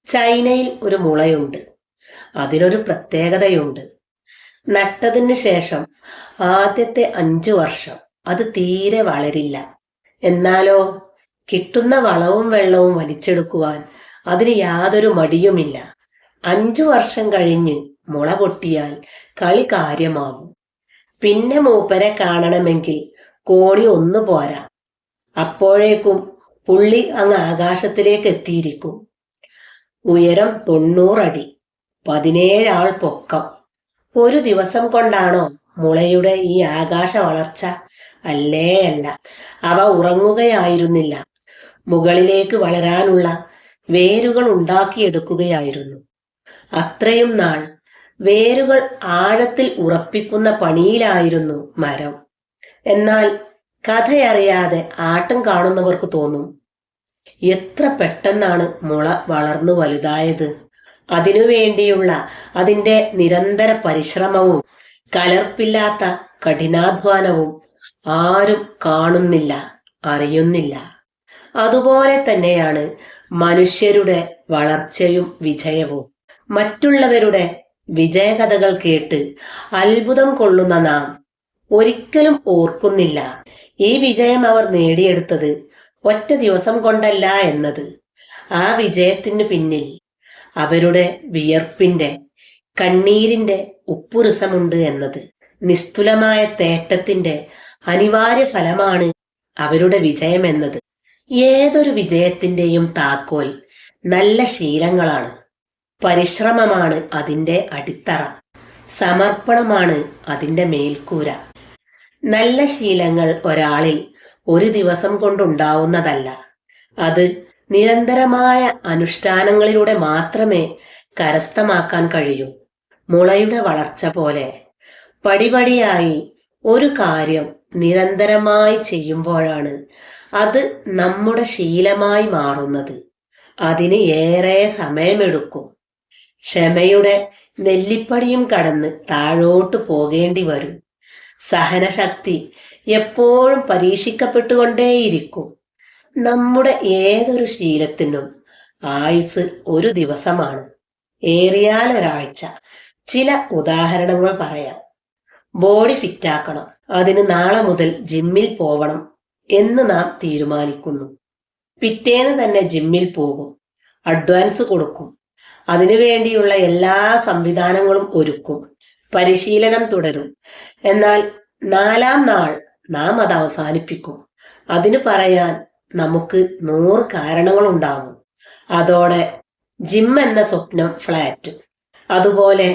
ചൈനയിൽ ഒരു മുളയുണ്ട്. അതിനൊരു പ്രത്യേകതയുണ്ട്. നട്ടതിന് ശേഷം ആദ്യത്തെ 5 വർഷം അത് തീരെ വളരില്ല. എന്നാലോ കിട്ടുന്ന വളവും വെള്ളവും വലിച്ചെടുക്കുവാൻ അതിന് യാതൊരു മടിയുമില്ല. 5 വർഷം കഴിഞ്ഞ് മുള പൊട്ടിയാൽ കളി കാര്യമാവും. പിന്നെ മൂപ്പരെ കാണണമെങ്കിൽ കോണി ഒന്ന് പോരാ. അപ്പോഴേക്കും പുള്ളി അങ്ങ് ആകാശത്തിലേക്ക് എത്തിയിരിക്കും. ഉയരം 90 അടി, 17 ആൾ പൊക്കം. ഒരു ദിവസം കൊണ്ടാണോ മുളയുടെ ഈ ആകാശ വളർച്ച? അല്ലേ അല്ല. അവ ഉറങ്ങുകയായിരുന്നില്ല. മുകളിലേക്ക് വളരാനുള്ള വേരുകൾ ഉണ്ടാക്കിയെടുക്കുകയായിരുന്നു. അത്രയും നാൾ വേരുകൾ ആഴത്തിൽ ഉറപ്പിക്കുന്ന പണിയിലായിരുന്നു മരം. എന്നാൽ കഥയറിയാതെ ആട്ടം കാണുന്നവർക്ക് തോന്നും, എത്ര പെട്ടെന്നാണ് മുള വളർന്നു വലുതായത്. അതിനുവേണ്ടിയുള്ള അതിൻ്റെ നിരന്തര പരിശ്രമവും കലർപ്പില്ലാത്ത കഠിനാധ്വാനവും ആരും കാണുന്നില്ല, അറിയുന്നില്ല. അതുപോലെ തന്നെയാണ് മനുഷ്യരുടെ വളർച്ചയും വിജയവും. മറ്റുള്ളവരുടെ വിജയകഥകൾ കേട്ട് അത്ഭുതം കൊള്ളുന്ന നാം ഒരിക്കലും ഓർക്കുന്നില്ല ഈ വിജയം അവർ നേടിയെടുത്തത് ഒറ്റ ദിവസം കൊണ്ടല്ല എന്നത്. ആ വിജയത്തിനു പിന്നിൽ അവരുടെ വിയർപ്പിന്റെ, കണ്ണീരിന്റെ ഉപ്പുരസമുണ്ട് എന്നത്. നിസ്തുലമായ തേട്ടത്തിന്റെ അനിവാര്യ ഫലമാണ് അവരുടെ വിജയം എന്നത്. ഏതൊരു വിജയത്തിന്റെയും താക്കോൽ നല്ല ശീലങ്ങളാണ്. പരിശ്രമമാണ് അതിൻ്റെ അടിത്തറ. സമർപ്പണമാണ് അതിൻ്റെ മേൽക്കൂര. നല്ല ശീലങ്ങൾ ഒരാളിൽ ഒരു ദിവസം കൊണ്ടുണ്ടാവുന്നതല്ല. അത് നിരന്തരമായ അനുഷ്ഠാനങ്ങളിലൂടെ മാത്രമേ കരസ്ഥമാക്കാൻ കഴിയൂ. മുളയുടെ വളർച്ച പോലെ പടിപടിയായി ഒരു കാര്യം നിരന്തരമായി ചെയ്യുമ്പോഴാണ് അത് നമ്മുടെ ശീലമായി മാറുന്നത്. അതിന് ഏറെ സമയമെടുക്കും. ക്ഷമയുടെ നെല്ലിപ്പടിയും കടന്ന് താഴോട്ട് പോകേണ്ടി വരും. സഹനശക്തി എപ്പോഴും പരീക്ഷിക്കപ്പെട്ടുകൊണ്ടേയിരിക്കും. നമ്മുടെ ഏതൊരു ശീലത്തിനും ആയുസ് ഒരു ദിവസമാണ്, ഏറിയാൽ ഒരാഴ്ച. ചില ഉദാഹരണങ്ങൾ പറയാം. ബോഡി ഫിറ്റാക്കണം, അതിന് നാളെ മുതൽ ജിമ്മിൽ പോവണം എന്ന് നാം തീരുമാനിക്കുന്നു. പിറ്റേന്ന് തന്നെ ജിമ്മിൽ പോകും, അഡ്വാൻസ് കൊടുക്കും, അതിനുവേണ്ടിയുള്ള എല്ലാ സംവിധാനങ്ങളും ഒരുക്കും, പരിശീലനം തുടരും. എന്നാൽ 4-ാം നാൾ നാം അത് അവസാനിപ്പിക്കും. അതിന് പറയാൻ നമുക്ക് 100 കാരണങ്ങളുണ്ടാവും. അതോടെ ജിം എന്ന സ്വപ്നം ഫ്ലാറ്റ്. അതുപോലെ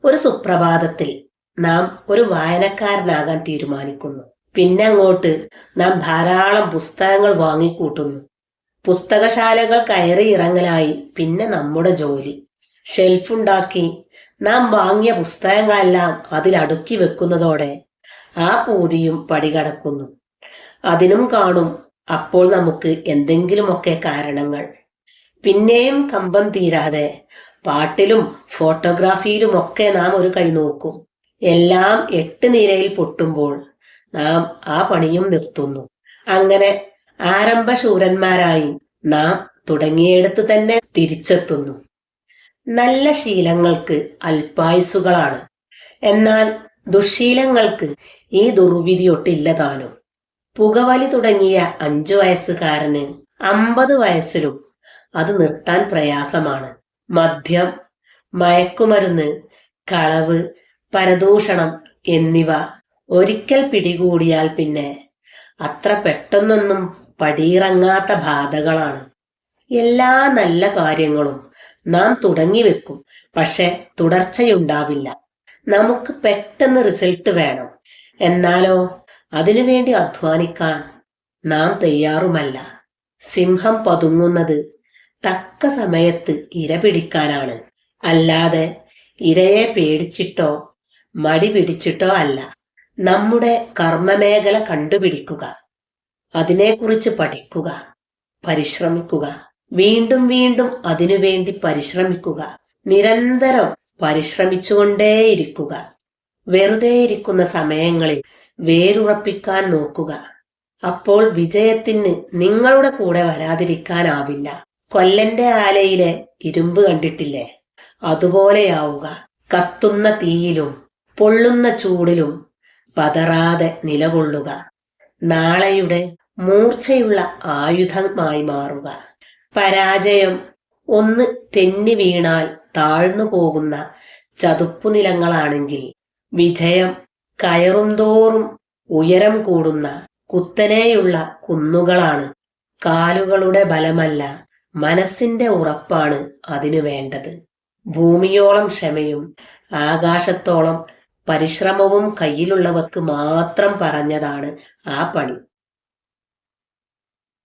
ഒരു സുപ്രഭാതത്തിൽ നാം ഒരു വായനക്കാരനാകാൻ തീരുമാനിക്കുന്നു. പിന്നെ അങ്ങോട്ട് നാം ധാരാളം പുസ്തകങ്ങൾ വാങ്ങിക്കൂട്ടുന്നു. പുസ്തകശാലകൾ കയറി ഇറങ്ങലായി പിന്നെ നമ്മുടെ ജോലി. ഷെൽഫുണ്ടാക്കി നാം വാങ്ങിയ പുസ്തകങ്ങളെല്ലാം അതിലടുക്കി വെക്കുന്നതോടെ ആ പൂതിയും പടികടക്കുന്നു. അതിനും കാണും അപ്പോൾ നമുക്ക് എന്തെങ്കിലുമൊക്കെ കാരണങ്ങൾ. പിന്നെയും കമ്പം തീരാതെ പാട്ടിലും ഫോട്ടോഗ്രാഫിയിലുമൊക്കെ നാം ഒരു കൈ നോക്കും. എല്ലാം 8 നിരയിൽ പൊട്ടുമ്പോൾ നാം ആ പണിയും നിർത്തുന്നു. അങ്ങനെ ആരംഭശൂരന്മാരായി നാം തുടങ്ങിയെടുത്ത് തന്നെ തിരിച്ചെത്തുന്നു. നല്ല ശീലങ്ങൾക്ക് അല്പായുസുകളാണ്. എന്നാൽ ദുശീലങ്ങൾക്ക് ഈ ദുർവിധിയൊട്ടില്ലതാനും. പുകവലി തുടങ്ങിയ 5 വയസ്സുകാരന് 50 വയസ്സിലും അത് നിർത്താൻ പ്രയാസമാണ്. മദ്യം, മയക്കുമരുന്ന്, കളവ്, പരദൂഷണം എന്നിവ ഒരിക്കൽ പിടികൂടിയാൽ പിന്നെ അത്ര പെട്ടെന്നൊന്നും പടിയിറങ്ങാത്ത ബാധകളാണ്. എല്ലാ നല്ല കാര്യങ്ങളും നാം തുടങ്ങി വെക്കും, പക്ഷെ തുടർച്ചയുണ്ടാവില്ല. നമുക്ക് പെട്ടെന്ന് റിസൾട്ട് വേണം. എന്നാലോ അതിനുവേണ്ടി അധ്വാനിക്കാൻ നാം തയ്യാറുമല്ല. സിംഹം പതുങ്ങുന്നത് തക്ക സമയത്ത് ഇര പിടിക്കാനാണ്, അല്ലാതെ ഇരയെ പേടിച്ചിട്ടോ മടി പിടിച്ചിട്ടോ അല്ല. നമ്മുടെ കർമ്മമേഖല കണ്ടുപിടിക്കുക, അതിനെക്കുറിച്ച് പഠിക്കുക, പരിശ്രമിക്കുക, വീണ്ടും വീണ്ടും അതിനുവേണ്ടി പരിശ്രമിക്കുക, നിരന്തരം പരിശ്രമിച്ചുകൊണ്ടേയിരിക്കുക. വെറുതെ ഇരിക്കുന്ന സമയങ്ങളിൽ വേരുറപ്പിക്കാൻ നോക്കുക. അപ്പോൾ വിജയത്തിന് നിങ്ങളുടെ കൂടെ വരാതിരിക്കാനാവില്ല. കൊല്ലന്റെ ആലയിലെ ഇരുമ്പ് കണ്ടിട്ടില്ലേ? അതുപോലെയാവുക. കത്തുന്ന തീയിലും പൊള്ളുന്ന ചൂടിലും പതറാതെ നിലകൊള്ളുക. നാളെയുടെ മൂർച്ചയുള്ള ആയുധമായി മാറുക. പരാജയം ഒന്ന് തെന്നി വീണാൽ താഴ്ന്നു പോകുന്ന ചതുപ്പുനിലങ്ങളാണെങ്കിൽ, വിജയം കയറുംതോറും ഉയരം കൂടുന്ന കുത്തനെയുള്ള കുന്നുകളാണ്. കാലുകളുടെ ബലമല്ല, മനസ്സിന്റെ ഉറപ്പാണ് അതിനു വേണ്ടത്. ഭൂമിയോളം ക്ഷമയും ആകാശത്തോളം പരിശ്രമവും കയ്യിലുള്ളവർക്ക് മാത്രം പറഞ്ഞതാണ് ആ പണി.